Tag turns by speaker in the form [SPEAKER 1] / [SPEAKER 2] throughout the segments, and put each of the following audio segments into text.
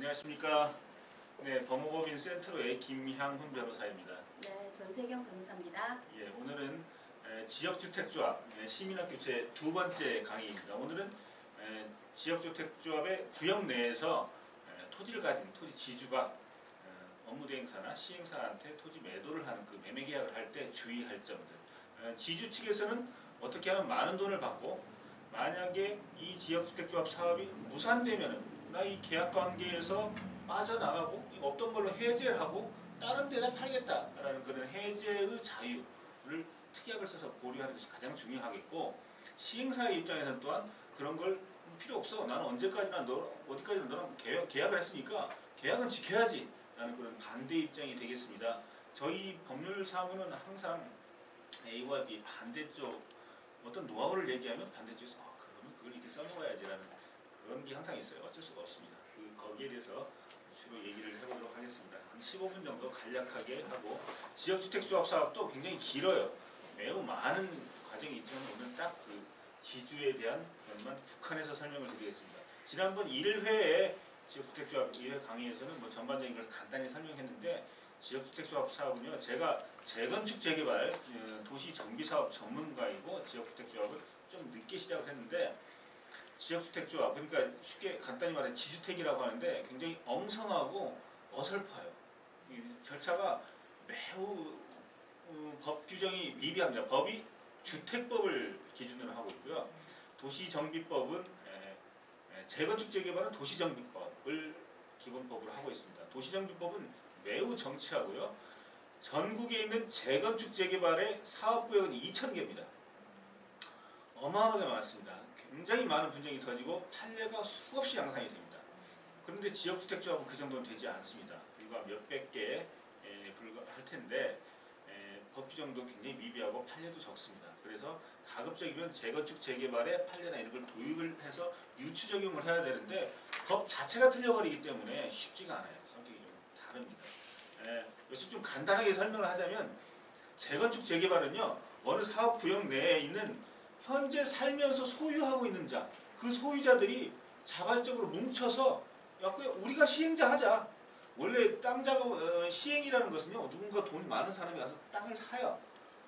[SPEAKER 1] 안녕하십니까. 네, 법무법인 센트로의 김향훈 변호사입니다.
[SPEAKER 2] 네, 전세경 변호사입니다.
[SPEAKER 1] 예, 오늘은 지역주택조합 시민학교 제 두 번째 강의입니다. 오늘은 지역주택조합의 구역 내에서 토지를 가진 토지 지주가 업무대행사나 시행사한테 토지 매도를 하는 그 매매계약을 할 때 주의할 점들. 지주 측에서는 어떻게 하면 많은 돈을 받고, 만약에 이 지역주택조합 사업이 무산되면은 나 이 계약관계에서 빠져나가고 없던 걸로 해제를 하고 다른 데다 팔겠다라는 그런 해제의 자유를 특약을 써서 보류하는 것이 가장 중요하겠고, 시행사의 입장에서는 또한 그런 걸 필요 없어, 나는 언제까지나 어디까지나 너랑 계약을 했으니까 계약은 지켜야지 라는 그런 반대 입장이 되겠습니다. 저희 법률사무는 항상 A와 B 반대쪽 어떤 노하우를 얘기하면 반대쪽에서 그러면 그걸 이렇게 써먹어야지라는 그런 게 항상 있어요. 어쩔 수가 없습니다. 거기에 대해서 주로 얘기를 해보도록 하겠습니다. 한 15분 정도 간략하게 하고, 지역주택조합 사업도 굉장히 길어요. 매우 많은 과정이 있지만 오늘 딱 그 지주에 대한 것만 국한해서 설명을 드리겠습니다. 지난번 1회에 지역주택조합 1회 강의에서는 뭐 전반적인 걸 간단히 설명했는데, 지역주택조합 사업은요, 제가 재건축 재개발 도시정비사업 전문가이고 지역주택조합을 좀 늦게 시작을 했는데, 지역주택조합, 그러니까 쉽게 간단히 말해 지주택이라고 하는데 굉장히 엉성하고 어설퍼요. 이 절차가 매우 법 규정이 미비합니다. 법이 주택법을 기준으로 하고 있고요. 도시정비법은 재건축 재개발은 도시정비법을 기본법으로 하고 있습니다. 도시정비법은 매우 정치하고요. 전국에 있는 재건축 재개발의 사업구역은 2,000개입니다. 어마어마하게 많습니다. 굉장히 많은 분쟁이 터지고 판례가 수없이 양상이 됩니다. 그런데 지역주택조합은 그 정도는 되지 않습니다. 불과 몇백 개에 불과할 텐데 법 규정도 굉장히 미비하고 판례도 적습니다. 그래서 가급적이면 재건축 재개발에 판례나 이런 걸 도입을 해서 유추 적용을 해야 되는데 법 자체가 틀려버리기 때문에 쉽지가 않아요. 성격이 좀 다릅니다. 그래서 좀 간단하게 설명을 하자면, 재건축 재개발은요, 어느 사업구역 내에 있는 현재 살면서 소유하고 있는 자, 그 소유자들이 자발적으로 뭉쳐서 우리가 시행자 하자. 원래 땅 작업 시행이라는 것은요, 누군가 돈 많은 사람이 가서 땅을 사요.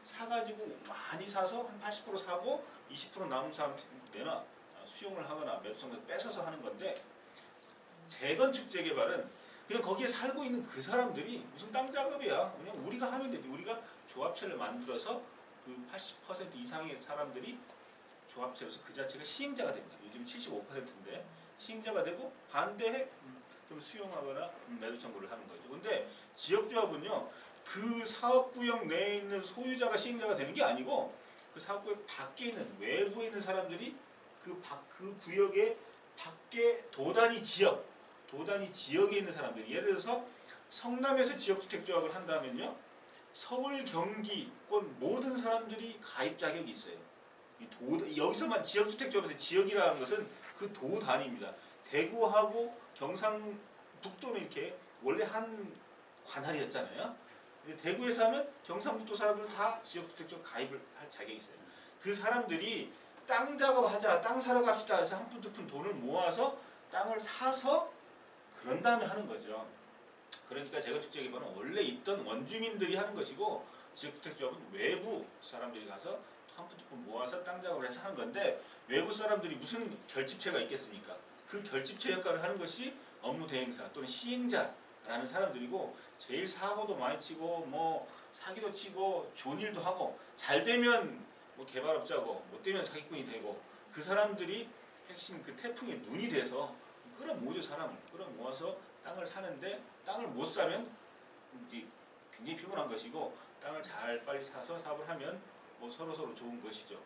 [SPEAKER 1] 사가지고 많이 사서 한 80% 사고 20% 남은 사람 내나 수용을 하거나 매도청에서 뺏어서 하는 건데, 재건축 재개발은 그냥 거기에 살고 있는 그 사람들이 무슨 땅 작업이야, 그냥 우리가 하면 되지. 우리가 조합체를 만들어서 그 80% 이상의 사람들이 조합체로서 그 자체가 시행자가 됩니다. 요즘 75%인데 시행자가 되고 반대해 좀 수용하거나 매도 청구를 하는 거죠. 근데 지역조합은요, 그 사업구역 내에 있는 소유자가 시행자가 되는 게 아니고 그 사업구역 밖에 있는 외부에 있는 사람들이 그 구역의 밖에 도단위 지역에 있는 사람들이, 예를 들어서 성남에서 지역주택조합을 한다면요, 서울, 경기권 모든 사람들이 가입 자격이 있어요. 여기서만 지역주택조합에서 지역이라는 것은 그 도 단위입니다. 대구하고 경상북도는 이렇게 원래 한 관할이었잖아요. 근데 대구에서 하면 경상북도 사람들 다 지역주택조합 가입을 할 자격이 있어요. 그 사람들이 땅 작업하자, 땅 사러 갑시다 해서 한 푼 두 푼 돈을 모아서 땅을 사서 그런 다음에 하는 거죠. 그러니까 재건축 재개발은 원래 있던 원주민들이 하는 것이고, 지역주택조합은 외부 사람들이 가서 한 푼 두 푼 모아서 땅 작업을 해서 하는 건데, 외부 사람들이 무슨 결집체가 있겠습니까? 그 결집체 역할을 하는 것이 업무대행사 또는 시행자라는 사람들이고, 제일 사고도 많이 치고 뭐 사기도 치고 좋은 일도 하고, 잘 되면 뭐 개발업자고 못 되면 사기꾼이 되고, 그 사람들이 핵심 그 태풍의 눈이 돼서 끌어모으죠. 사람을 끌어모아서 땅을 사는데, 땅을 못 사면 굉장히 피곤한 것이고, 땅을 잘 빨리 사서 사업을 하면 뭐 서로서로 좋은 것이죠.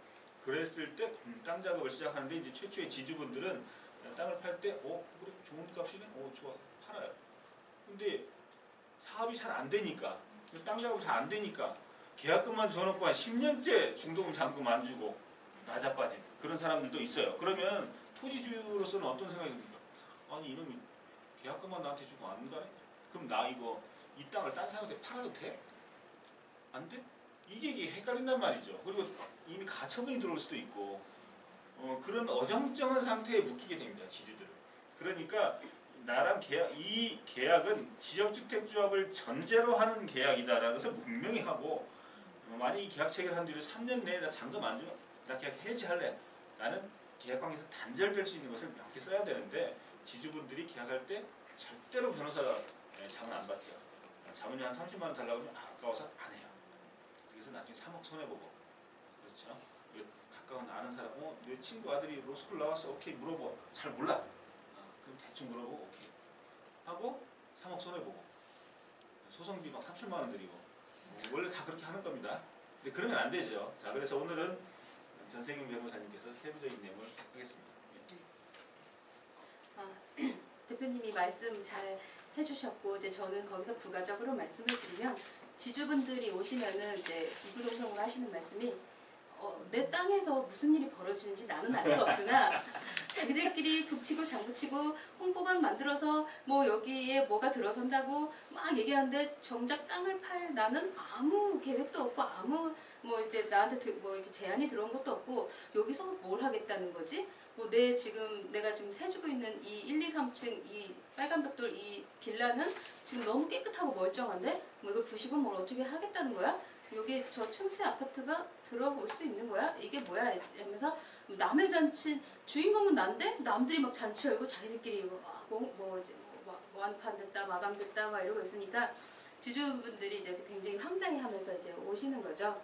[SPEAKER 1] 그랬을 때 땅 작업을 시작하는데, 이제 최초의 지주분들은 땅을 팔 때 그래 좋은 값이네, 좋아, 팔아요. 근데 사업이 잘 안 되니까, 땅 작업이 잘 안 되니까 계약금만 줘놓고 한 10년째 중도금 잔금 안 주고 나자빠진 그런 사람들도 있어요. 그러면 토지주로서는 어떤 생각이 듭니까? 아니 이놈이 계약금만 나한테 주고 안 가네? 그럼 나 이 땅을 딴 사람한테 팔아도 돼? 안 돼? 이게 헷갈린단 말이죠. 그리고 이미 가처분이 들어올 수도 있고, 그런 어정쩡한 상태에 묶이게 됩니다. 지주들은. 그러니까 나랑 계약, 이 계약은 지역주택조합을 전제로 하는 계약이다라는 것을 분명히 하고, 만약 이 계약 체결한 뒤로 3년 내에 나 잔금 안 주면 나 계약 해지할래 라는 계약관계에서 단절될 수 있는 것을 명확히 써야 되는데, 지주분들이 계약할 때 절대로 변호사가 자문 안 받죠. 자문이 한 30만 원 달라고 하면 아까워서 안 해요. 그래서 나중에 3억 손해보고. 그렇죠. 가까운 아는 사람, 내 친구 아들이 로스쿨 나왔어, 오케이, 물어봐. 잘 몰라. 그럼 대충 물어보고 오케이 하고 3억 손해보고 소송비 막 30만 원 들이고, 원래 다 그렇게 하는 겁니다. 근데 그러면 안 되죠. 자, 그래서 오늘은 전세경 변호사님께서 세부적인 내용을 하겠습니다.
[SPEAKER 2] 대표님이 말씀 잘 해주셨고, 이제 저는 거기서 부가적으로 말씀을 드리면, 지주분들이 오시면은 이제 이구동성으로 하시는 말씀이, 내 땅에서 무슨 일이 벌어지는지 나는 알 수 없으나 자기들끼리 북치고 장구치고 홍보관 만들어서 뭐 여기에 뭐가 들어선다고 막 얘기하는데, 정작 땅을 팔 나는 아무 계획도 없고 아무 뭐 이제 나한테 뭐 이렇게 제안이 들어온 것도 없고, 여기서 뭘 하겠다는 거지? 뭐 내가 지금 세주고 있는 이 1, 2, 3층 이 빨간 벽돌 이 빌라는 지금 너무 깨끗하고 멀쩡한데 뭐 이걸 부시고 뭘 어떻게 하겠다는 거야? 여기 저 층수의 아파트가 들어올 수 있는 거야? 이게 뭐야? 이러면서 남의 잔치 주인공은 난데 남들이 막 잔치 열고 자기들끼리 완판됐다 마감됐다 막 이러고 있으니까 지주분들이 이제 굉장히 황당해하면서 이제 오시는 거죠.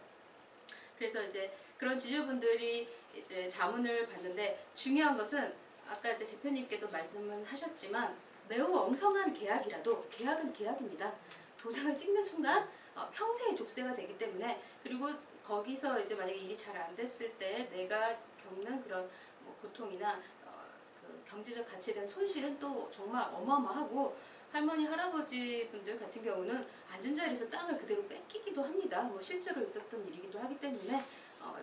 [SPEAKER 2] 그래서 이제 그런 지주분들이 이제 자문을 받는데, 중요한 것은 아까 이제 대표님께도 말씀을 하셨지만, 매우 엉성한 계약이라도 계약은 계약입니다. 도장을 찍는 순간 평생의 족쇄가 되기 때문에, 그리고 거기서 이제 만약에 일이 잘 안 됐을 때 내가 겪는 그런 뭐 고통이나 그 경제적 가치에 대한 손실은 또 정말 어마어마하고, 할머니 할아버지 분들 같은 경우는 앉은 자리에서 땅을 그대로 뺏기기도 합니다. 뭐 실제로 있었던 일이기도 하기 때문에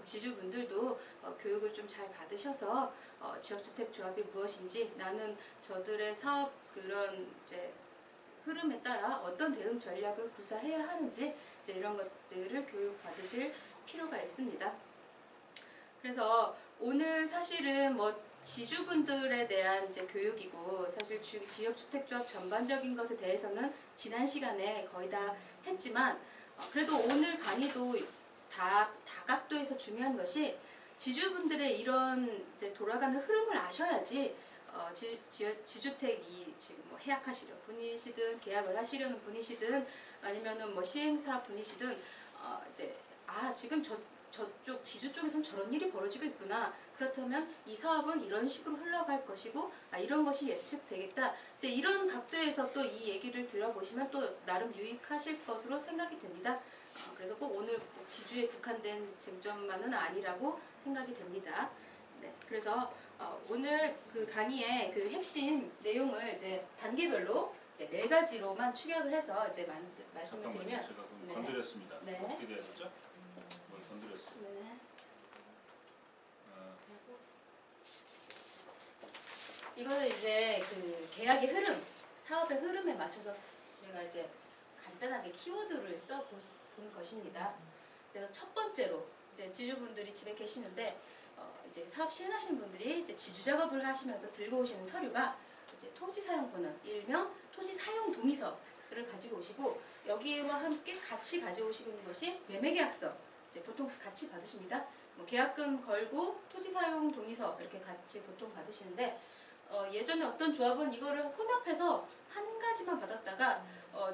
[SPEAKER 2] 지주분들도 교육을 좀 잘 받으셔서 지역주택조합이 무엇인지, 나는 저들의 사업 그런 이제 흐름에 따라 어떤 대응 전략을 구사해야 하는지, 이제 이런 것들을 교육받으실 필요가 있습니다. 그래서 오늘 사실은 뭐 지주분들에 대한 이제 교육이고, 사실 지역주택조합 전반적인 것에 대해서는 지난 시간에 거의 다 했지만, 그래도 오늘 강의도 다각도에서 중요한 것이, 지주분들의 이런 이제 돌아가는 흐름을 아셔야지 지주택이 지금 뭐 해약하시려는 분이시든 계약을 하시려는 분이시든 아니면은 뭐 시행사 분이시든 이제 지금 저쪽 지주 쪽에선 저런 일이 벌어지고 있구나. 그렇다면 이 사업은 이런 식으로 흘러갈 것이고, 이런 것이 예측되겠다. 이제 이런 각도에서 또 이 얘기를 들어보시면 또 나름 유익하실 것으로 생각이 됩니다. 그래서 꼭 오늘 꼭 지주에 국한된 쟁점만은 아니라고 생각이 됩니다. 네, 그래서 오늘 그 강의의 그 핵심 내용을 이제 단계별로 이제 4가지로만 축약을 해서 이제 말씀을 드리면,
[SPEAKER 1] 제가 건드렸습니다.
[SPEAKER 2] 네.
[SPEAKER 1] 어떻게 돼야 되죠? 뭘 건드렸어요?
[SPEAKER 2] 네. 이거는 이제 그 계약의 흐름, 사업의 흐름에 맞춰서 제가 이제 간단하게 키워드를 써본 것입니다. 그래서 첫 번째로 이제 지주분들이 집에 계시는데 이제 사업 시행하시는 분들이 이제 지주 작업을 하시면서 들고 오시는 서류가 이제 토지 사용 권은, 일명 토지 사용 동의서를 가지고 오시고, 여기와 함께 같이 가져오시는 것이 매매계약서, 이제 보통 같이 받으십니다. 뭐 계약금 걸고 토지 사용 동의서 이렇게 같이 보통 받으시는데, 예전에 어떤 조합은 이거를 혼합해서 한 가지만 받았다가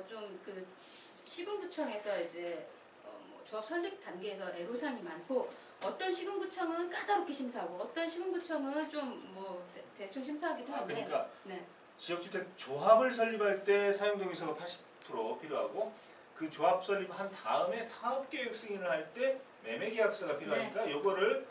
[SPEAKER 2] 좀 그 시군구청에서 이제 뭐 조합 설립 단계에서 애로사항이 많고, 어떤 시군구청은 까다롭게 심사하고 어떤 시군구청은 좀 뭐 대충 심사하기도 하는데,
[SPEAKER 1] 그러니까
[SPEAKER 2] 네.
[SPEAKER 1] 지역주택 조합을 설립할 때 사용동의서가 80% 필요하고, 그 조합 설립한 다음에 사업계획 승인을 할 때 매매계약서가 필요하니까 요거를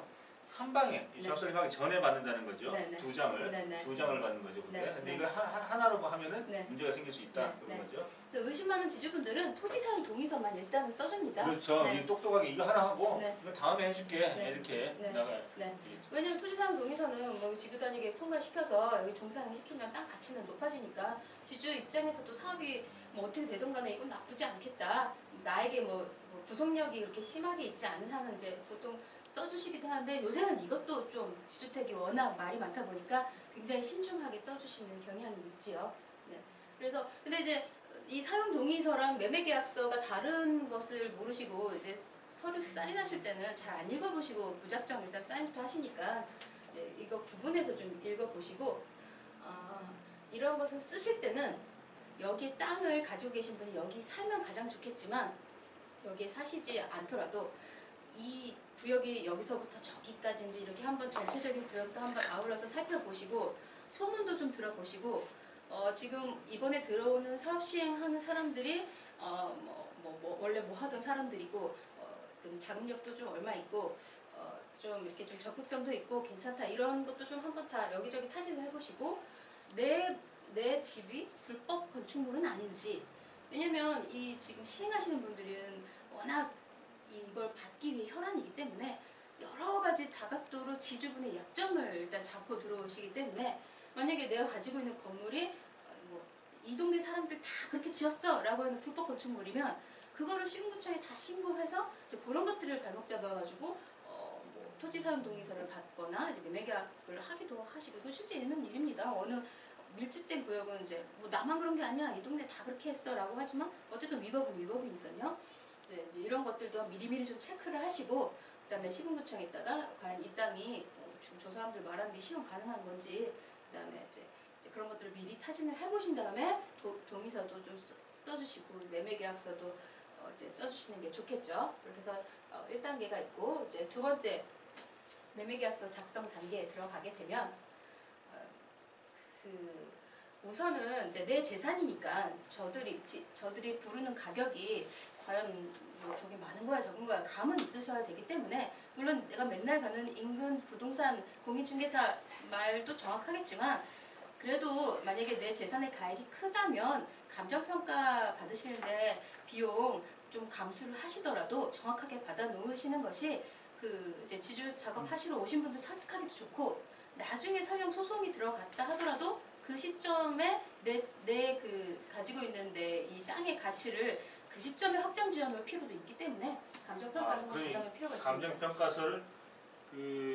[SPEAKER 1] 한 방에 조합 설립하기 전에 받는다는 거죠.
[SPEAKER 2] 네.
[SPEAKER 1] 두 장을
[SPEAKER 2] 네.
[SPEAKER 1] 두 장을 받는 거죠. 근데,
[SPEAKER 2] 네.
[SPEAKER 1] 근데 이걸 하나로 하면은
[SPEAKER 2] 네.
[SPEAKER 1] 문제가 생길 수 있다.
[SPEAKER 2] 네.
[SPEAKER 1] 그런 거죠.
[SPEAKER 2] 그래서 의심 많은 지주분들은 토지 사용 동의서만 일단은 써줍니다.
[SPEAKER 1] 그렇죠.
[SPEAKER 2] 네.
[SPEAKER 1] 이 똑똑하게 이거 하나 하고
[SPEAKER 2] 네.
[SPEAKER 1] 이거 다음에 해줄게.
[SPEAKER 2] 네.
[SPEAKER 1] 이렇게
[SPEAKER 2] 네.
[SPEAKER 1] 나가요.
[SPEAKER 2] 네. 왜냐면 토지사용 동의서는 뭐 지구 단위계 통과시켜서 여기 종사를 시키면 땅 가치는 높아지니까, 지주 입장에서도 사업이 뭐 어떻게 되든 간에 이건 나쁘지 않겠다. 나에게 뭐 구속력이 그렇게 심하게 있지 않은 한은 이제 보통 써주시기도 하는데, 요새는 이것도 좀 지주택이 워낙 말이 많다 보니까 굉장히 신중하게 써주시는 경향이 있지요. 근데 이제 이 사용 동의서랑 매매 계약서가 다른 것을 모르시고 이제 서류 사인하실 때는 잘 안 읽어보시고 무작정 일단 사인부터 하시니까 이제 이거 구분해서 좀 읽어보시고 이런 것을 쓰실 때는 여기 땅을 가지고 계신 분이 여기 살면 가장 좋겠지만 여기에 사시지 않더라도 이 구역이 여기서부터 저기까지인지 이렇게 한번 전체적인 구역도 한번 아울러서 살펴보시고 소문도 좀 들어보시고 지금 이번에 들어오는 사업 시행하는 사람들이 원래 뭐 하던 사람들이고 자금력도 좀 얼마 있고 좀 이렇게 좀 적극성도 있고 괜찮다 이런 것도 좀 한번 다 여기저기 타진을 해보시고 내 집이 불법 건축물은 아닌지 왜냐면 이 지금 시행하시는 분들은 워낙 이걸 받기 위해 혈안이기 때문에 여러 가지 다각도로 지주분의 약점을 일단 잡고 들어오시기 때문에 만약에 내가 가지고 있는 건물이 이 동네 사람들 다 그렇게 지었어 라고 하는 불법 건축물이면 그거를 시군구청에 다 신고해서 이제 그런 것들을 발목 잡아가지고 토지 사용 동의서를 받거나 이제 매매 계약을 하기도 하시고 이건 실제 있는 일입니다. 어느 밀집된 구역은 이제 뭐 나만 그런 게 아니야 이 동네 다 그렇게 했어라고 하지만 어쨌든 위법은 위법이니까요. 이제 이런 것들도 미리미리 좀 체크를 하시고 그다음에 시군구청에다가 과연 이 땅이 지금 저 사람들 말하는 게 실현 가능한 건지 그다음에 이제 그런 것들을 미리 타진을 해보신 다음에 동의서도 좀 써주시고 매매계약서도 이제 써주시는 게 좋겠죠. 그렇게 해서 1단계가 있고 이제 두 번째 매매계약서 작성 단계에 들어가게 되면 우선은 이제 내 재산이니까 저들이 부르는 가격이 과연 뭐 저게 많은 거야 적은 거야 감은 있으셔야 되기 때문에 물론 내가 맨날 가는 인근 부동산 공인중개사 말도 정확하겠지만 그래도 만약에 내 재산의 가액이 크다면 감정평가 받으시는데 비용 좀 감수를 하시더라도 정확하게 받아 놓으시는 것이 이제 지주 작업하시러 오신 분들 설득하기도 좋고 나중에 설령 소송이 들어갔다 하더라도 그 시점에 내 가지고 있는 내 이 땅의 가치를 그 시점에 확정 지어놓을 필요도 있기 때문에 감정평가는 부당할 필요가 있습니다.
[SPEAKER 1] 감정평가서를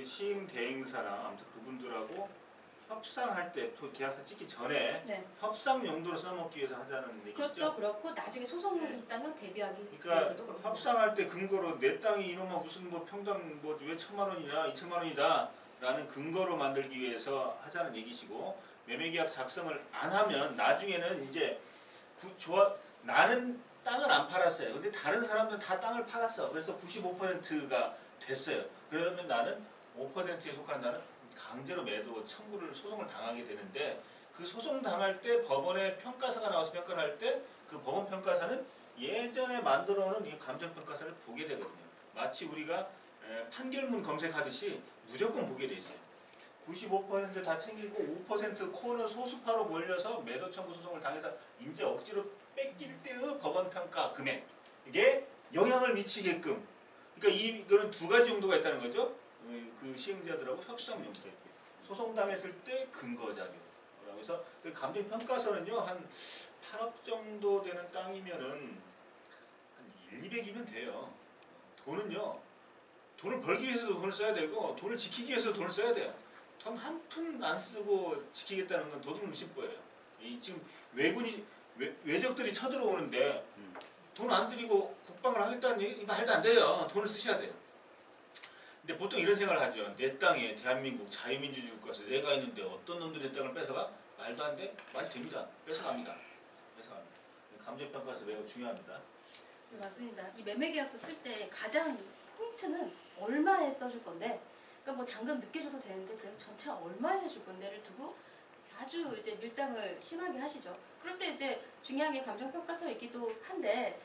[SPEAKER 1] 시임 대행사나 아무튼 그분들하고 협상할 때 계약서 찍기 전에 협상 용도로 써먹기 위해서 하자는 얘기죠.
[SPEAKER 2] 그것도 그렇고 나중에 소송이 있다면 대비하기
[SPEAKER 1] 그러니까
[SPEAKER 2] 위해서도 그렇고
[SPEAKER 1] 협상할 때 근거로 내 땅이 이놈아 무슨 뭐 평당 뭐 왜 1,000만 원이냐 2,000만 원이다 라는 근거로 만들기 위해서 하자는 얘기시고 매매계약 작성을 안 하면 나중에는 이제 나는 땅을 안 팔았어요. 근데 다른 사람들은 다 땅을 팔았어. 그래서 95%가 됐어요. 그러면 나는 5%에 속한 나는 강제로 매도 청구를 소송을 당하게 되는데 그 소송 당할 때 법원에 평가사가 나와서 평가를 할 때 그 법원 평가사는 예전에 만들어 놓은 이 감정평가서를 보게 되거든요. 마치 우리가 판결문 검색하듯이 무조건 보게 돼 있어요. 95% 다 챙기고 5% 코너 소수파로 몰려서 매도 청구 소송을 당해서 이제 억지로 뺏길 때의 법원 평가 금액 이게 영향을 미치게끔 그러니까 이거는 두 가지 용도가 있다는 거죠. 그 시행자들하고 협상 용도 있고 소송 당했을 때 근거 작용. 그래서 그 감정평가서는요 한 8억 정도 되는 땅이면은 한 200이면 돼요. 돈을 벌기 위해서도 돈을 써야 되고 돈을 지키기 위해서도 돈을 써야 돼요. 돈 한 푼 안 쓰고 지키겠다는 건 도둑놈심보예요. 지금 외적들이 쳐들어오는데 돈 안 들이고 국방을 하겠다는 얘기 말도 안 돼요. 돈을 쓰셔야 돼요. 근데 보통 이런 생각을 하죠. 내 땅에 대한민국 자유민주주의 국가에서 내가 있는데 어떤 놈들이 내 땅을 뺏어가? 말도 안 돼? 말이 됩니다. 뺏어갑니다. 감정평가에서 매우 중요합니다.
[SPEAKER 2] 네, 맞습니다. 이 매매계약서 쓸 때 가장 포인트는 얼마에 써줄 건데 그러니까 뭐 잔금 늦게 줘도 되는데 그래서 전체 얼마에 해줄 건데를 두고 아주 이제 밀당을 심하게 하시죠. 그럴 때 이제 중요한 게 감정평가서이기도 한데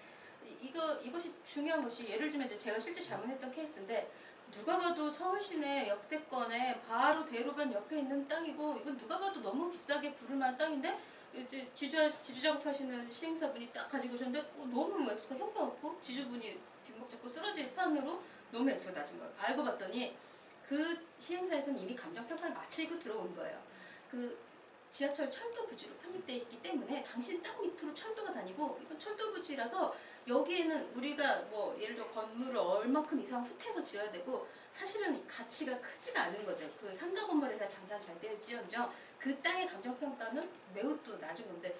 [SPEAKER 2] 이것이 중요한 것이 예를 들면 이제 제가 실제 잘못했던 케이스인데 누가 봐도 서울 시내 역세권에 바로 대로변 옆에 있는 땅이고 이건 누가 봐도 너무 비싸게 부를 만한 땅인데 이제 지주 작업하시는 시행사분이 딱 가지고 오셨는데 너무 액수가 형편없고 지주분이 뒷목 잡고 쓰러질 판으로 너무 액수가 낮은 거예요. 알고 봤더니 그 시행사에서는 이미 감정평가를 마치고 들어온 거예요. 지하철 철도 부지로 편입되어 있기 때문에 당신 땅 밑으로 철도가 다니고 이건 철도 부지라서 여기에는 우리가 뭐 예를 들어 건물을 얼마큼 이상 후퇴해서 지어야 되고 사실은 가치가 크지가 않은 거죠. 그 상가 건물에서 장사를 잘 될지언정 그 땅의 감정평가는 매우 또 낮은 건데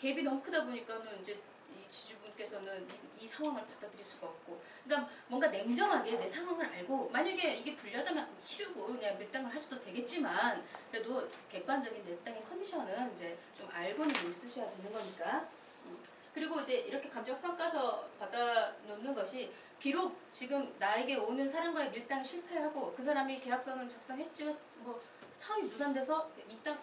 [SPEAKER 2] 갭이 너무 크다 보니까는 이제 이 지주분께서는 이 상황을 받아들일 수가 없고, 그러니까 뭔가 냉정하게 내 상황을 알고, 만약에 이게 불리하다면 치우고 그냥 밀당을 하셔도 되겠지만, 그래도 객관적인 내 땅의 컨디션은 이제 좀 알고는 있으셔야 되는 거니까. 그리고 이제 이렇게 감정 평가서 받아 놓는 것이, 비록 지금 나에게 오는 사람과의 밀당이 실패하고 그 사람이 계약서는 작성했지만 뭐 사업이 무산돼서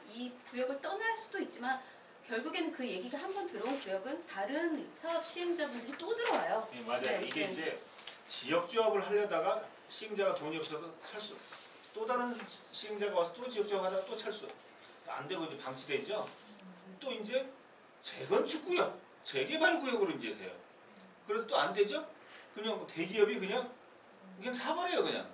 [SPEAKER 2] 이 구역을 떠날 수도 있지만, 결국에는 그 얘기가 한 번 들어온 구역은 다른 사업 시행자분들이 또 들어와요.
[SPEAKER 1] 네, 맞아요.
[SPEAKER 2] 네,
[SPEAKER 1] 이게
[SPEAKER 2] 네.
[SPEAKER 1] 이제 지역 조합을 하려다가 시행자가 돈이 없어서 철수. 또 다른 시행자가 와서 또 지역 조합 하다가 또 철수. 안 되고 이제 방치되죠. 또 이제 재건축 구역, 재개발 구역으로 이제 돼요. 그래도 또 안 되죠. 그냥 대기업이 그냥 사버려요 그냥.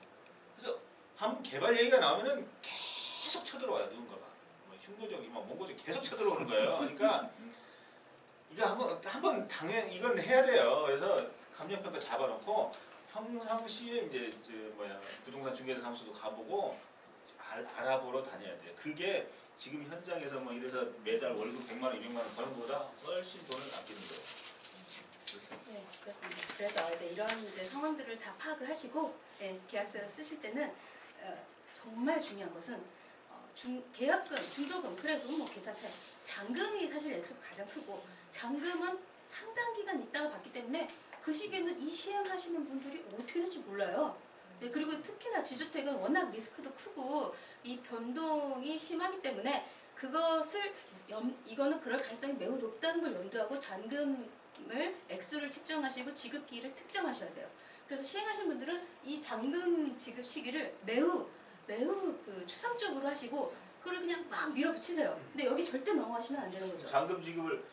[SPEAKER 1] 그래서 한 개발 얘기가 나오면은 계속 쳐들어와요 누군가가. 뭐 흉노적이 막 몽고적 계속 쳐들어오는 거예요. 그러니까 이제 한번 당연 이건 해야 돼요. 그래서 감정평가 잡아놓고 평상시에 이제 부동산 중개사 사무소도 가보고 알아보러 다녀야 돼요. 그게 지금 현장에서 뭐 이래서 매달 월급 100만 원, 200만 원 버는 것보다 훨씬 돈을 아끼는 거예요.
[SPEAKER 2] 네, 그렇습니다. 그래서 이제 이런 이제 상황들을 다 파악을 하시고, 네, 계약서를 쓰실 때는 정말 중요한 것은 계약금, 중도금 그래도 뭐 괜찮대. 잔금이 사실 액수가 가장 크고, 잔금은 상당 기간 있다가 받기 때문에 그 시기에는 이 시행하시는 분들이 어떻게 될지 몰라요. 네, 그리고 특히나 지주택은 워낙 리스크도 크고 이 변동이 심하기 때문에 그것을 이거는 그럴 가능성이 매우 높다는 걸 염두하고 잔금을 액수를 측정하시고 지급기일을 특정하셔야 돼요. 그래서 시행하신 분들은 이 잔금 지급 시기를 매우 그 추상적으로 하시고 그걸 그냥 막 밀어붙이세요. 근데 여기 절대 넘어가시면 안 되는 거죠.
[SPEAKER 1] 잔금 지급을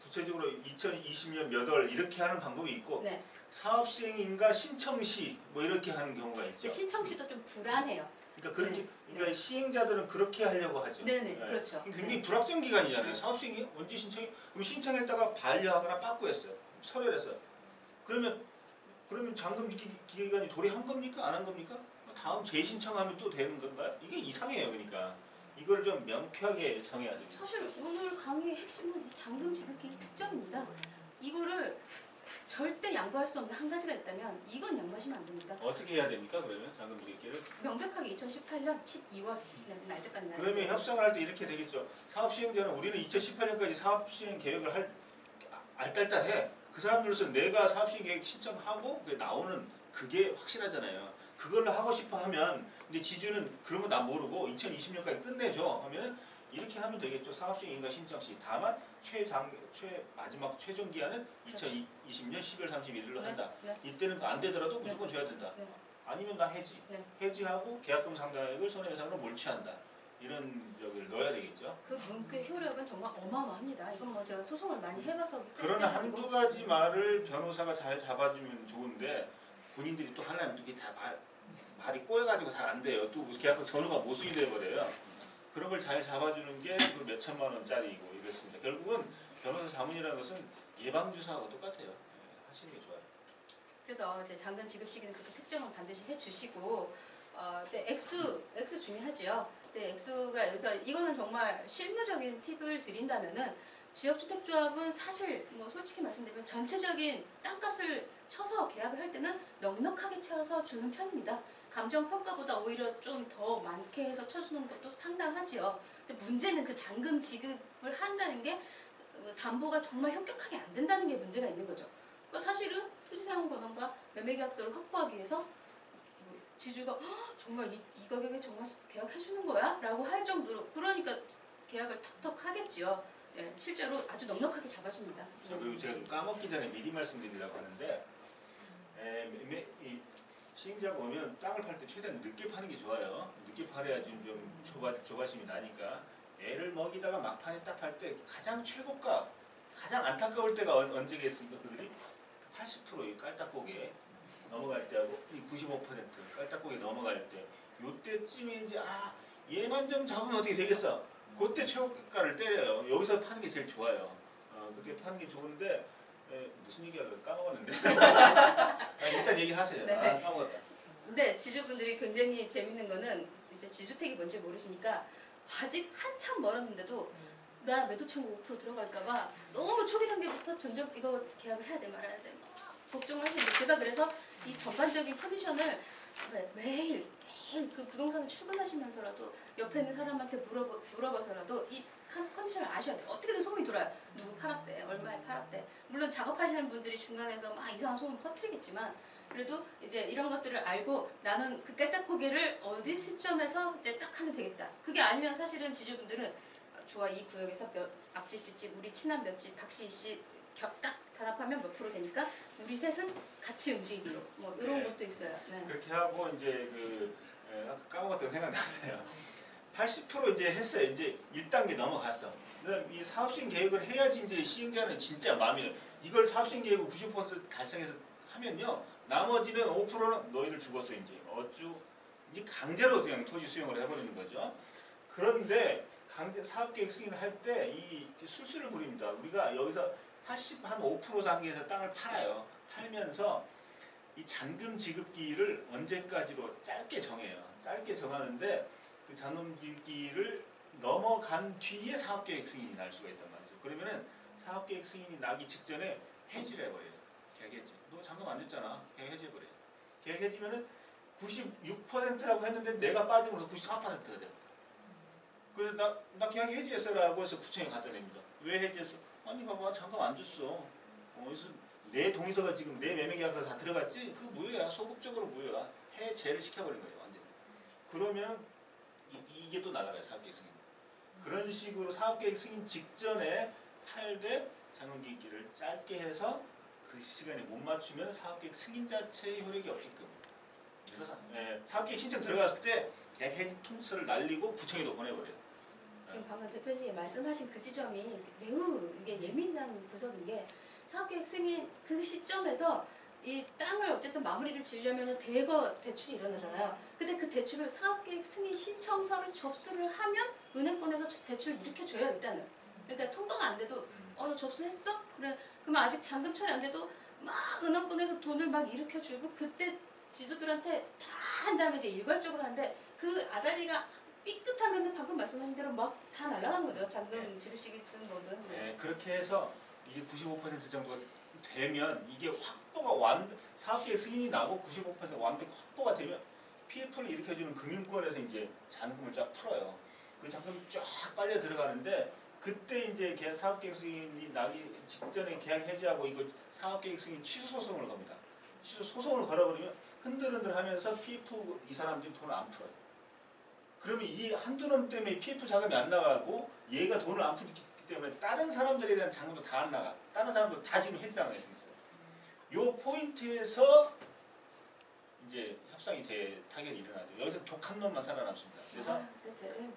[SPEAKER 1] 구체적으로 2020년 몇 월 이렇게 하는 방법이 있고,
[SPEAKER 2] 네. 사업
[SPEAKER 1] 시행인가 신청시 뭐 이렇게 하는 경우가 있죠.
[SPEAKER 2] 신청시도 좀 불안해요.
[SPEAKER 1] 그러니까 그렇게
[SPEAKER 2] 네.
[SPEAKER 1] 그러니까 시행자들은 그렇게 하려고 하죠.
[SPEAKER 2] 네네, 그렇죠.
[SPEAKER 1] 굉장히 불확정 기간이잖아요. 사업 시행이 언제 신청이? 그럼 신청했다가 반려하거나 빠꾸했어요. 설열해서. 그러면 잔금 기간이 도래한 겁니까? 안 한 겁니까? 다음 재신청하면 또 되는 건가요? 이게 이상해요. 그러니까 이걸 좀 명쾌하게 정해야 됩니다.
[SPEAKER 2] 사실 오늘 강의의 핵심은 잔금 지급기일 특정입니다. 이거를 절대 양보할 수 없는 한 가지가 있다면 이건 양보하시면 안 됩니다.
[SPEAKER 1] 어떻게 해야 됩니까? 그러면 잔금 지급기를?
[SPEAKER 2] 명백하게 2018년 12월 날짜까지 나요.
[SPEAKER 1] 그러면 협상을 할 때 이렇게 되겠죠. 사업 시행자는 우리는 2018년까지 사업 시행 계획을 알딸딸해. 그 사람들로서 내가 사업 시행 계획 신청하고 그게 나오는 그게 확실하잖아요. 그걸로 하고 싶어 하면, 근데 지주는 그런 거 나 모르고 2020년까지 끝내줘 하면 이렇게 하면 되겠죠. 사업 시행인가 신청 시. 다만 마지막 최종 기한은 2020년 12월 31일로 한다.
[SPEAKER 2] 네.
[SPEAKER 1] 이때는 안 되더라도 무조건 줘야 된다.
[SPEAKER 2] 네.
[SPEAKER 1] 아니면 나 해지.
[SPEAKER 2] 네.
[SPEAKER 1] 해지하고 계약금 상당액을 손해배상으로 몰취한다. 이런 적을 넣어야 되겠죠.
[SPEAKER 2] 그 문구의 효력은 정말 어마어마합니다. 이건 뭐 제가 소송을 많이 해봐서
[SPEAKER 1] 그러나 한두 가지 말을 변호사가 잘 잡아주면 좋은데 본인들이 또 하려면 이게 다 말이 꼬여가지고 잘 안 돼요. 또 계약금 전후가 모순이 돼버려요. 그런 걸 잘 잡아주는 게 몇 천만 원짜리이고 이렇습니다. 결국은 변호사 자문이라는 것은 예방주사하고 똑같아요. 하시는 게 좋아요.
[SPEAKER 2] 그래서 이제 잔금 지급 시기는 그렇게 특정은 반드시 해주시고, 액수 중요하죠. 네, 액수가 여기서 이거는 정말 실무적인 팁을 드린다면은, 지역주택조합은 사실 뭐 솔직히 말씀드리면 전체적인 땅값을 쳐서 계약을 할 때는 넉넉하게 쳐서 주는 편입니다. 감정평가보다 오히려 좀 더 많게 해서 쳐주는 것도 상당하지요. 근데 문제는 그 잔금 지급을 한다는 게 담보가 정말 현격하게 안 된다는 게 문제가 있는 거죠. 그러니까 사실은 토지사용권과 매매계약서를 확보하기 위해서 지주가 정말 이 가격에 정말 계약해주는 거야? 라고 할 정도로, 그러니까 계약을 턱턱 하겠지요. 네, 실제로 아주 넉넉하게 잡아줍니다.
[SPEAKER 1] 그리고 제가 좀 까먹기 전에 미리 말씀드리려고 하는데, 이 시행자가 오면 땅을 팔 때 최대한 늦게 파는 게 좋아요. 늦게 팔아야 좀 조바심이 나니까. 애를 먹이다가 막판에 딱 팔 때 가장 최고가, 가장 안타까울 때가 언제겠습니까? 그들이 80% 깔딱고개 넘어갈 때하고 이 95% 깔딱고개 넘어갈 때, 요때쯤에 이제 얘만 좀 잡으면 어떻게 되겠어? 그때 최고가를 때려요. 여기서 파는 게 제일 좋아요. 그때 파는 게 좋은데, 무슨 얘기하려고 까먹었는데. 일단 얘기하세요.
[SPEAKER 2] 네.
[SPEAKER 1] 까먹었다.
[SPEAKER 2] 근데 지주분들이 굉장히 재밌는 거는, 이제 지주택이 뭔지 모르시니까 아직 한참 멀었는데도 나 매도 청구 5% 들어갈까봐 너무 이거 전적 이거 계약을 해야 돼 말아야 돼 막 걱정을 하시는데 제가 그래서 이 전반적인 컨디션을 매일 그 부동산을 출근하시면서라도 옆에 있는 사람한테 물어봐서라도 이 컨디션을 아셔야 돼요. 어떻게든 소문이 돌아요. 누구 팔았대, 얼마에 팔았대. 물론 작업하시는 분들이 중간에서 막 이상한 소문 퍼뜨리겠지만 그래도 이제 이런 것들을 알고 나는 그 깨딱고개를 어디 시점에서 이제 딱 하면 되겠다. 그게 아니면 사실은 지주분들은 좋아 이 구역에서 몇 앞집 뒷집 우리 친한 몇 집 박씨 씨 딱 단합하면 몇 프로 되니까 우리 셋은 같이 움직이기로 뭐 이런
[SPEAKER 1] 네.
[SPEAKER 2] 것도 있어요. 네.
[SPEAKER 1] 그렇게 하고 이제 아까 까먹었던 생각나세요. 80% 이제 했어요. 이제 1단계 넘어갔어. 그다음 이 사업시행 계획을 해야지 이제 시행자는 진짜 마음이 이걸 사업시행 계획을 90% 달성해서 하면요. 나머지는 5%는 너희를 죽었어 이제 이제 강제로 그냥 토지 수용을 해버리는 거죠. 그런데 강제 사업계획 승인을 할 때 이 술수를 부립니다. 우리가 여기서 한 5% 단계에서 땅을 팔아요. 팔면서 이 잔금 지급기를 언제까지로 짧게 정해요. 짧게 정하는데 그 잔금 지급기를 넘어간 뒤에 사업계획 승인이 날 수가 있단 말이죠. 그러면은 사업계획 승인이 나기 직전에 해지를 해버려요. 계획 해지. 너 잔금 안 줬잖아. 계획 해지해버려요. 계획 해지면은 96%라고 했는데 내가 빠지면서 94%가 돼요. 그래서 나 계약 해지했어라고 해서 구청에 갖다 냅니다. 왜 해지했어? 아니 봐봐 잔금 안 줬어. 그래서 내 동의서가 지금 내 매매계약서 다 들어갔지? 그 무효야. 소급적으로 무효야. 해제를 시켜버린 거예요. 완전히. 그러면 이게 또 날아가요. 사업계획 승인. 그런 식으로 사업계획 승인 직전에 팔되 잔금기기를 짧게 해서 그 시간에 못 맞추면 사업계획 승인 자체의 효력이 없게끔. 그래서 사업계획 신청 들어갔을 때 계약 해지 통지서를 날리고 구청에도 보내버려요.
[SPEAKER 2] 지금 방금 대표님이 말씀하신 그 지점이 매우 이게 예민한 구석인 게 사업계획 승인 그 시점에서 이 땅을 어쨌든 마무리를 지으려면 대거 대출이 일어나잖아요. 근데 그 대출을 사업계획 승인 신청서를 접수를 하면 은행권에서 대출을 일으켜줘요 일단은. 그러니까 통과가 안 돼도 너 접수했어? 그래 그러면 아직 잔금 처리 안 돼도 막 은행권에서 돈을 막 일으켜주고 그때 지주들한테 다 한 다음에 이제 일괄적으로 하는데 그 아다리가 삐끗하면은 방금 말씀하신 대로 막 다 날아간 거죠. 잔금 지르시기든 뭐든.
[SPEAKER 1] 네, 그렇게 해서 이게 95% 정도가 되면 이게 확보가 사업계획 승인이 나고 95% 완벽 확보가 되면 PF를 일으켜주는 금융권에서 이제 잔금을 쫙 풀어요. 그 잔금이 쫙 빨려 들어가는데 그때 이제 사업계획 승인이 나기 직전에 계약 해지하고 이거 사업계획 승인 취소 소송을 겁니다. 취소 소송을 걸어버리면 흔들흔들하면서 PF 이 사람들이 돈을 안 풀어요. 그러면 이 한두 놈 때문에 PF 자금이 안 나가고 얘가 돈을 안 풀기 때문에 다른 사람들에 대한 잔금도 다 안 나가. 다른 사람들 다 지금 해지당하게 생겼어요. 요 포인트에서 이제 협상이 타결이 일어나죠. 여기서 독한 놈만 살아남습니다. 그래서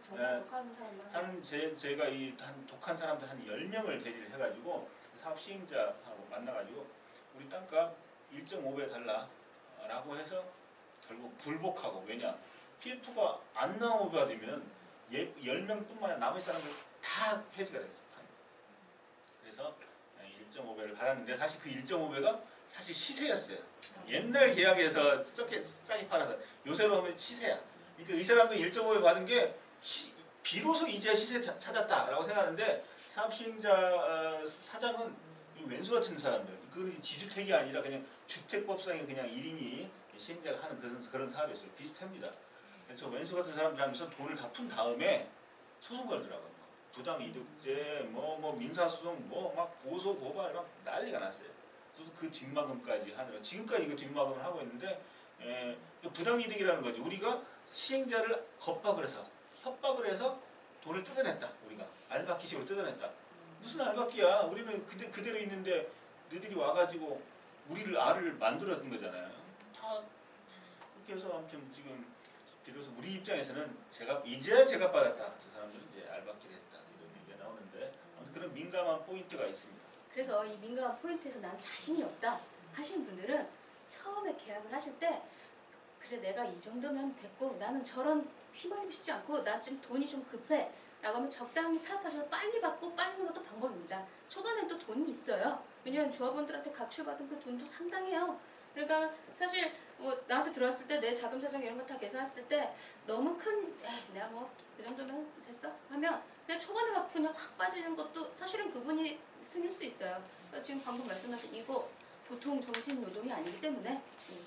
[SPEAKER 2] 정말 독한 사람만.
[SPEAKER 1] 제가 한 독한 사람들 한 10명을 대리를 해가지고 사업 시행자하고 만나가지고 우리 땅값 1.5배 달라라고 해서 결국 굴복하고 왜냐 PF가 안 나오게 되면 10명뿐만 아니라 나머지 사람들 다 해지가 됐어요. 그래서 1.5배를 받았는데 사실 그 1.5배가 사실 시세였어요. 옛날 계약에서 싸게 팔아서 요새로 하면 시세야. 그러니까 이 사람도 1.5배 받은 게 비로소 이제야 시세 찾았다라고 생각하는데 사업시행자 사장은 왼수 같은 사람들. 그 지주택이 아니라 그냥 주택법상의 그냥 1인이 시행자가 하는 그런 사업이었어요. 비슷합니다. 그래서 왼수 같은 사람들 하면서 돈을 다 푼 다음에 소송 걸더라고요. 부당이득죄, 민사소송, 막 고소, 고발 막 난리가 났어요. 그래서 그 뒷마금까지 하느라 지금까지 이거 뒷마금을 하고 있는데 부당이득이라는 거죠. 우리가 시행자를 겁박을 해서 협박을 해서 돈을 뜯어냈다. 우리가 알박기식으로 뜯어냈다. 무슨 알박기야. 우리는 그대로 있는데 너희들이 와가지고 우리를 알을 만들었던 거잖아요. 다 그렇게 해서 아무튼 지금 비로소 우리 입장에서는 이제야 제가 받았다. 저 사람들은 이제 알박기를 했다. 이런 얘기가 나오는데 아무튼 그런 민감한 포인트가 있습니다.
[SPEAKER 2] 그래서 이 민감한 포인트에서 난 자신이 없다 하시는 분들은 처음에 계약을 하실 때 그래 내가 이 정도면 됐고 나는 저런 휘말리고 싶지 않고 나 지금 돈이 좀 급해 라고 하면 적당히 타협하셔서 빨리 받고 빠지는 것도 방법입니다. 초반엔 또 돈이 있어요. 왜냐면 조합원들한테 각출받은 그 돈도 상당해요. 그러니까 사실 나한테 들어왔을 때 내 자금 사정 이런 거 다 계산했을 때 너무 큰 내가 그 정도면 됐어 하면 그냥 초반에 막 그냥 확 빠지는 것도 사실은 그분이 승일 수 있어요. 그러니까 지금 방금 말씀하신 이거 보통 정신 노동이 아니기 때문에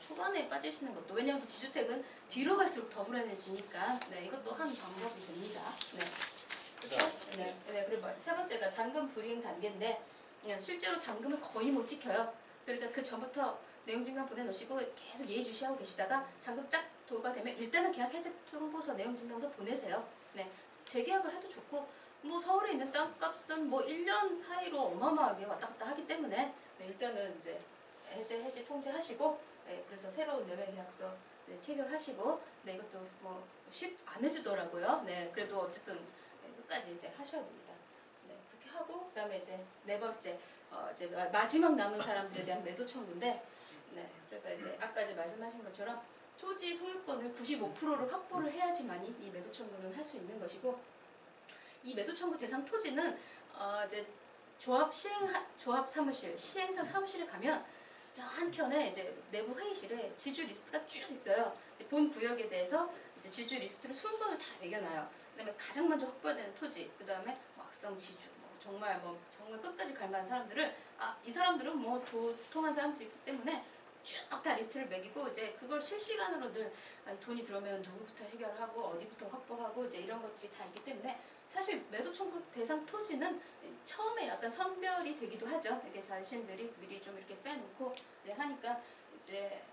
[SPEAKER 2] 초반에 빠지시는 것도, 왜냐하면 지주택은 뒤로 갈수록 더 불안해지니까 네, 이것도 한 방법이 됩니다. 네. 그리고 세 번째가 잔금 불이행 단계인데 실제로 잔금을 거의 못 지켜요. 그러니까 그 전부터 내용증명 보내놓으시고 계속 예의주시하고 계시다가 잔금 딱 도가 되면 일단은 계약 해제 통보서 내용증명서 보내세요. 네. 재계약을 해도 좋고 뭐 서울에 있는 땅값은 뭐 1년 사이로 어마어마하게 왔다 갔다 하기 때문에 네, 일단은 이제 해지 통지하시고 네, 그래서 새로운 매매계약서 네, 체결하시고 네, 이것도 뭐 안 해주더라고요. 네, 그래도 어쨌든 네, 끝까지 이제 하셔야 됩니다. 네, 그렇게 하고 그다음에 이제 네 번째 이제 마지막 남은 사람들에 대한 매도 청구인데 네, 그래서 이제 아까 이제 말씀하신 것처럼 토지 소유권을 95%를 확보를 해야지만이 이 매도 청구는 할 수 있는 것이고, 이 매도 청구 대상 토지는 이제 조합 사무실, 시행사 사무실에 가면 저 한켠에 이제 내부 회의실에 지주 리스트가 쭉 있어요. 이제 본 구역에 대해서 이제 지주 리스트를 20건을 다 매겨놔요. 그다음에 가장 먼저 확보해야 되는 토지, 그다음에 악성 지주, 정말 끝까지 갈 만한 사람들을 이 사람들은 뭐 도통한 사람들이기 때문에 쭉 다 리스트를 매기고 이제 그걸 실시간으로 늘 돈이 들어오면 누구부터 해결하고 어디부터 확보하고 이제 이런 것들이 다 있기 때문에 사실 매도 청구 대상 토지는 처음에 약간 선별이 되기도 하죠. 이렇게 자신들이 미리 좀 이렇게 빼놓고 이제 하니까 이제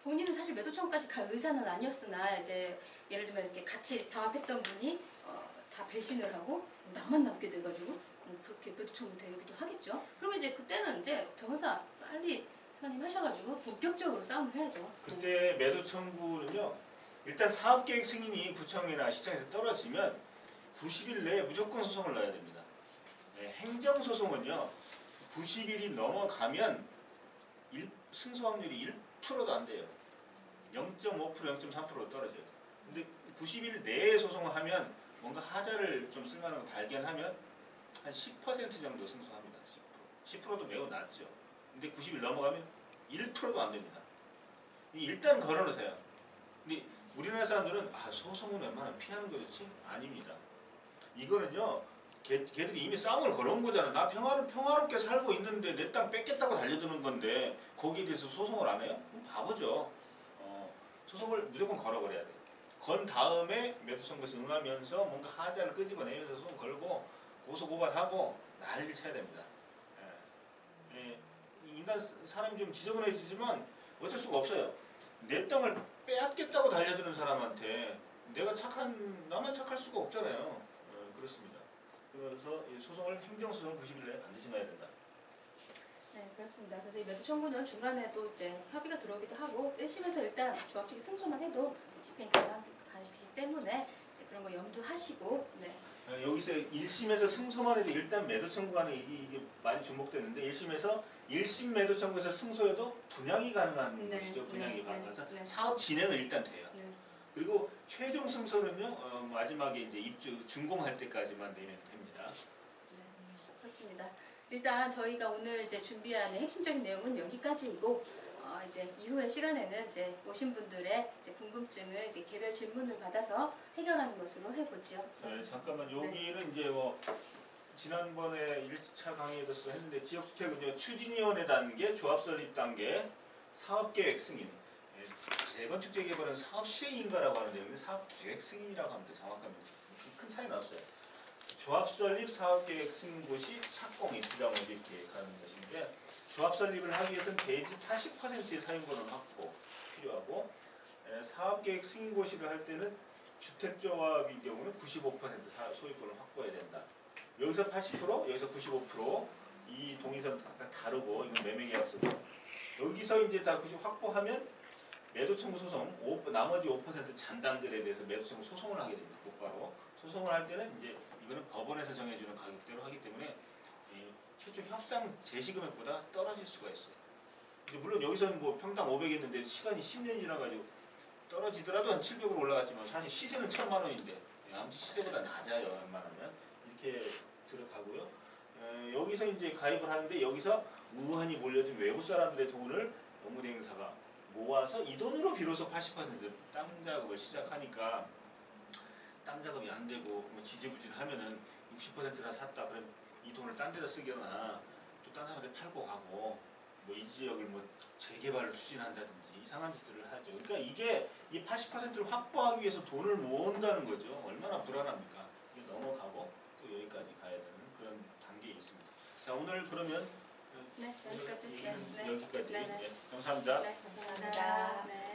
[SPEAKER 2] 본인은 사실 매도 청구까지 갈 의사는 아니었으나 이제 예를 들면 이렇게 같이 담합했던 분이 다 배신을 하고 나만 남게 돼가지고 그렇게 매도 청구 되기도 하겠죠. 그러면 이제 그때는 이제 변호사 빨리 선임하셔가지고 본격적으로 싸움을 해야죠.
[SPEAKER 1] 그때 매도 청구는요, 일단 사업계획 승인이 구청이나 시청에서 떨어지면 90일 내에 무조건 소송을 넣어야 됩니다. 네, 행정소송은요 90일이 넘어가면 승소 확률이 1%도 안 돼요. 0.5%, 0.3%로 떨어져요. 근데 90일 내에 소송을 하면 뭔가 하자를 좀 쓸만한 거 발견하면 한 10% 정도 승소합니다. 10%도 매우 낮죠. 근데 90일 넘어가면 1%도 안 됩니다. 일단 걸어놓으세요. 근데 우리나라 사람들은 소송은 웬만하면 피하는 거 좋지? 아닙니다. 이거는요, 걔들이 이미 싸움을 걸어온 거잖아. 나 평화롭게 살고 있는데 내 땅 뺏겠다고 달려드는 건데 거기에 대해서 소송을 안 해요? 바보죠. 소송을 무조건 걸어버려야 돼요. 건 다음에 매도 청구에서 응하면서 뭔가 하자를 끄집어내면서 소송 걸고 고소고발하고 난리를 쳐야 됩니다. 인간 사람이 좀 지저분해지지만 어쩔 수가 없어요. 내 땅을 빼앗겠다고 달려드는 사람한테 나만 착할 수가 없잖아요. 그렇습니다. 그래서 소송을 행정소송 90일 내에 반드시 넣어야 된다.
[SPEAKER 2] 네, 그렇습니다. 그래서 이 매도 청구는 중간에 또 이제 협의가 들어오기도 하고 1심에서 일단 조합 측이 승소만 해도 집행이 가능하시기 때문에 이제 그런 거 염두하시고 네.
[SPEAKER 1] 여기서 1심에서 승소만 해도 일단 매도 청구하는 이게 많이 주목되는데 1심에서 1심 매도 청구에서 승소해도 분양이 가능한 것이죠. 분양이 가능해서 사업 진행은 일단 돼요. 그리고 최종 승소는요 마지막에 이제 입주 준공할 때까지만 내면 됩니다.
[SPEAKER 2] 네, 그렇습니다. 일단 저희가 오늘 이제 준비한 핵심적인 내용은 여기까지이고 이제 이후의 시간에는 이제 오신 분들의 이제 궁금증을 이제 개별 질문을 받아서 해결하는 것으로 해보죠.
[SPEAKER 1] 네, 잠깐만 여기는 이제 뭐 지난번에 1차 강의에서 했는데 지역주택은요 추진위원회 단계, 조합설립 단계, 사업계획 승인, 재건축 재개발은 사업시행인가라고 하는데 사업계획 승인이라고 합니다. 정확하면 큰 차이 났어요. 조합설립, 사업계획 승인 시 착공이 부담을 계획하는 것인데 조합설립을 하기 위해서는 대지 80%의 사용권을 확보 필요하고 사업계획 승인 고시를 할 때는 주택조합의 경우는 95% 소유권을 확보해야 된다. 여기서 80%, 여기서 95%이 동의서는 각각 다르고 이건 매매계약서고 여기서 이제 다 90 확보하면 매도청구 소송 나머지 5% 잔당들에 대해서 매도청구 소송을 하게 됩니다. 곧바로 소송을 할 때는 이제 이거는 법원에서 정해주는 가격대로 하기 때문에 최초 협상 제시금액보다 떨어질 수가 있어요. 근데 물론 여기서는 뭐 평당 500이었는데 시간이 10년이 지나가지고 떨어지더라도 한 700으로 올라갔지만 사실 시세는 1000만 원인데 아무튼 시세보다 낮아요. 웬만하면 이렇게 들어가고요. 여기서 이제 가입을 하는데 여기서 우한이 몰려든 외국 사람들의 돈을 업무대행사가 모아서 이 돈으로 비로소 80% 땅 작업을 시작하니까 땅 작업이 안 되고 뭐 지지부진하면은 60%나 샀다 그럼 이 돈을 딴 데다 쓰거나 또 딴 사람한테 팔고 가고 뭐 이 지역을 뭐 재개발을 추진한다든지 이상한 짓들을 하죠. 그러니까 이게 이 80%를 확보하기 위해서 돈을 모은다는 거죠. 얼마나 불안합니까? 이게 넘어가고 또 여기까지 가야 되는 그런 단계에 있습니다. 자, 오늘 그러면
[SPEAKER 2] 네, 여기까지.
[SPEAKER 1] 얘기는
[SPEAKER 2] 네, 네.
[SPEAKER 1] 여기까지.
[SPEAKER 2] 네, 네.
[SPEAKER 1] 네, 감사합니다.
[SPEAKER 2] 네, 감사합니다. 네.